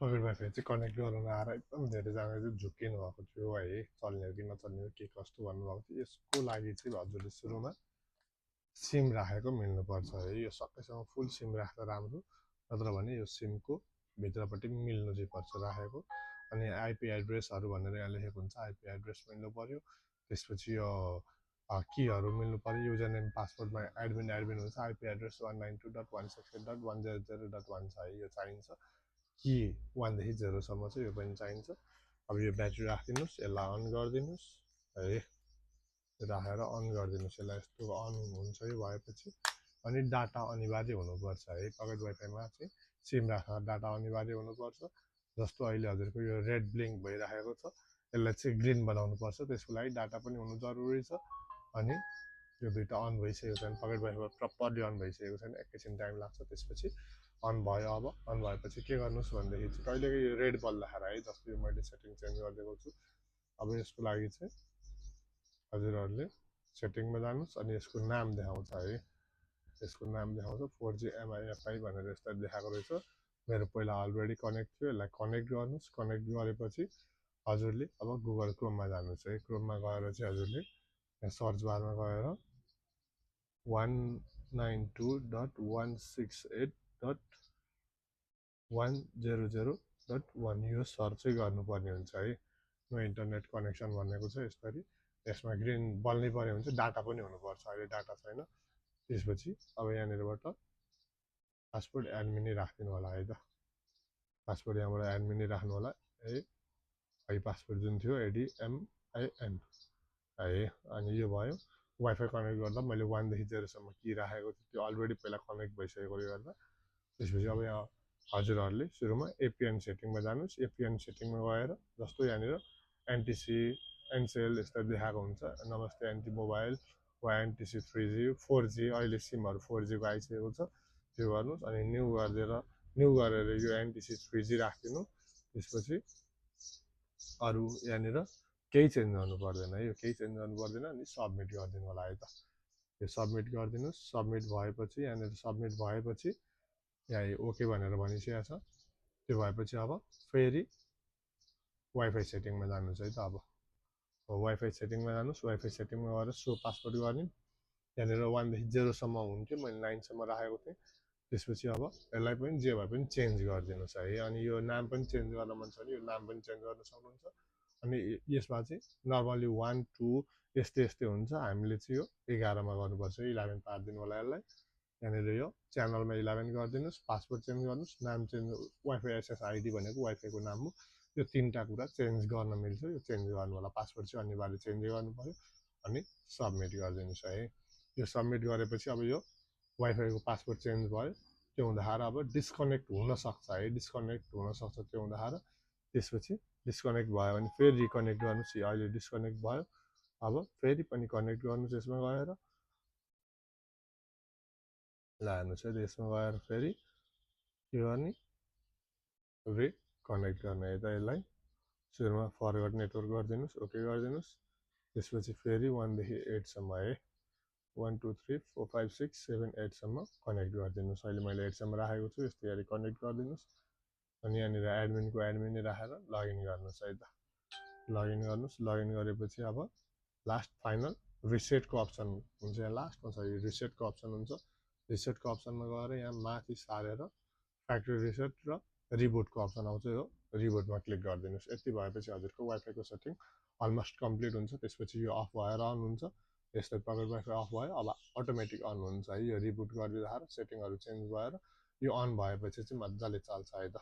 Pocket wifi चाहिँ connect गराउन आएर एकदम धेरैजना चाहिँ झुक्किनु भएको थियो है, चल्ने हो कि नचल्ने हो के कस्तो भन्नुभएको थियो। यसको लागि चाहिँ हजुरले सुरुमा सिम राखेको मिल्नुपर्छ है। यो सकेसम्म फुल सिम राख्दा राम्रो, नत्र भने यो सिमको भित्रपट्टि मिल्नु चाहिँ पर्छ राखेको। अनि आइपी एड्रेसहरू भनेर यहाँ लेखेको हुन्छ, आइपी एड्रेस मिल्नु पऱ्यो। त्यसपछि यो कीहरू मिल्नु पऱ्यो। युजर नेम पासवर्डमा एडमिन हुन्छ। आइपी एड्रेस 192.168.100.1 छ है, यो चाहिन्छ। कि 1 देखि 0 सम्म चाहिँ यो पनि चाहिन्छ। अब यो ब्याट्री राखिदिनुहोस्, यसलाई अन गरिदिनुहोस् है, राखेर अन गरिदिनुहोस् यसलाई। यस्तो अन हुन्छ यो भएपछि अनि डाटा अनिवार्य हुनुपर्छ है। पकेट वाइफाईमा चाहिँ सिम राख्दा डाटा अनिवार्य हुनुपर्छ। जस्तो अहिले हजुरको यो रेड ब्लिङ्क भइरहेको छ, यसलाई चाहिँ ग्रिन बनाउनुपर्छ। त्यसको लागि डाटा पनि हुनु जरुरी छ। अनि यो दुईवटा अन भइसकेको छैन, पकेट वाइफाई प्रपरली अन भइसकेको छैन, एकैछिन टाइम लाग्छ। त्यसपछि अन भयो। अब अन भएपछि के गर्नुहोस् भनेदेखि चाहिँ कहिलेकै यो रेड बल्दाखेरि है, जस्तो यो मैले सेटिङ चेन्ज गरिदिएको छु। अब यसको लागि चाहिँ हजुरहरूले सेटिङमा जानुहोस् अनि यसको नाम देखाउँछ है, यसको नाम देखाउँछ 4G MIFI भनेर यस्तो देखाएको रहेछ। मेरो पहिला अलरेडी कनेक्ट थियो, यसलाई कनेक्ट गर्नुहोस्। कनेक्ट गरेपछि हजुरले अब गुगल क्रोममा जानुहोस् है। क्रोममा गएर चाहिँ हजुरले यहाँ सर्च बारमा गएर 192.168.100.1 यो सर्च चाहिँ गर्नुपर्ने हुन्छ है। नो इन्टरनेट कनेक्सन भनेको छ यसरी। यसमा ग्रिन बल्नै पर्ने हुन्छ, डाटा पनि हुनुपर्छ। अहिले डाटा छैन। त्यसपछि अब यहाँनिरबाट पासवर्ड एडमिनै राखिदिनु होला है त। पासवर्ड यहाँबाट एडमिनै राख्नु होला है। है पासवर्ड जुन थियो ADMIN है। अनि यो भयो। वाइफाई कनेक्ट गर्दा मैले 1 देखि 0 सम्म कि राखेको थियो, त्यो अलरेडी पहिला कनेक्ट भइसकेकोले गर्दा। त्यसपछि अब यहाँ हजुरहरूले सुरुमा एपिएन सेटिङमा जानुहोस्। एपिएन सेटिङमा गएर जस्तो यहाँनिर एनटिसी एनसेल यस्तो देखाएको हुन्छ, नमस्ते एनटी मोबाइल वा एनटिसी 3G 4G, अहिले सिमहरू 4G को आइसकेको छ, त्यो गर्नुहोस्। अनि न्यू गरेर यो एनटिसी 3G राखिदिनु। त्यसपछि अरू यहाँनिर केही चेन्ज गर्नु पर्दैन है, यो केही चेन्ज गर्नु पर्दैन। अनि सबमिट गरिदिनु होला है त। यो सबमिट गरिदिनुहोस्। सबमिट भएपछि यहाँनिर सबमिट भएपछि यहाँ ओके भनेर भनिसकेको छ। त्यो भएपछि अब फेरि वाइफाई सेटिङमा जानुहोस् है त। अब वाइफाई सेटिङमा जानुहोस्। वाइफाई सेटिङमा गएर सो पासवर्ड गर्ने। यहाँनिर 1 देखि 0 सम्म हुन्थ्यो, मैले 9 सम्म राखेको थिएँ। त्यसपछि अब यसलाई पनि जे भए पनि चेन्ज गरिदिनुहोस् है। अनि यो नाम पनि चेन्ज गर्न मन छ भने यो नाम पनि चेन्ज गर्न सक्नुहुन्छ। अनि यसमा चाहिँ नर्मली 1 2 यस्तै हुन्छ। हामीले चाहिँ यो 11मा गर्नुपर्छ, 11 पारिदिनु होला यसलाई। यहाँनिर यो च्यानलमा 11 गरिदिनुहोस्। पासवर्ड चेन्ज गर्नुहोस्। नाम चेन्ज, वाइफाई SSID भनेको वाइफाईको नाम हो। यो 3टा कुरा चेन्ज गर्न मिल्छ, यो चेन्ज गर्नु होला। पासवर्ड चाहिँ अनिवार्य चेन्ज गर्नु पऱ्यो। अनि सबमिट गरिदिनुहोस् है। यो सबमिट गरेपछि अब यो वाइफाईको पासवर्ड चेन्ज भयो। त्यो हुँदाखेरि अब डिस्कनेक्ट हुनसक्छ है, डिस्कनेक्ट हुनसक्छ त्यो हुँदाखेरि। त्यसपछि डिस्कनेक्ट भयो भने फेरि रिकनेक्ट गर्नुहोस्। अहिले डिस्कनेक्ट भयो, अब फेरि पनि कनेक्ट गर्नुहोस् यसमा गएर। ल हेर्नुहोस् है, यसमा गएर फेरि के गर्ने, रिकनेक्ट गर्ने है त। यसलाई सुरुमा फरवर्ड नेटवर्क गरिदिनुहोस्, ओके गरिदिनुहोस्। त्यसपछि फेरि 1 देखि 8 सम्म है, 1 2 3 4 5 6 7 8 सम्म कनेक्ट गरिदिनुहोस्। अहिले मैले 8 सम्म राखेको छु, यस्तै गरी कनेक्ट गरिदिनुहोस्। अनि यहाँनिर एडमिनको एडमिनै राखेर लगइन गर्नुहोस् है त। लगइन गर्नुहोस्। लगइन गरेपछि अब लास्ट फाइनल रिसेटको अप्सन हुन्छ, यहाँ लास्टमा छ यो रिसेटको अप्सन हुन्छ। रिसेटको अप्सनमा गएर यहाँ माथि सारेर फ्याक्ट्री रिसेट र रिबुटको अप्सन आउँछ, यो रिबुटमा क्लिक गरिदिनुहोस्। यति भएपछि हजुरको वाइफाईको सेटिङ अलमोस्ट कम्प्लिट हुन्छ। त्यसपछि यो अफ भएर अन हुन्छ। यस्तै पकेट वाइफाई अफ भयो, अब अटोमेटिक अन हुन्छ है। यो रिबुट गरिदिँदाखेरि सेटिङहरू चेन्ज भएर यो अन भएपछि चाहिँ मजाले चल्छ है त।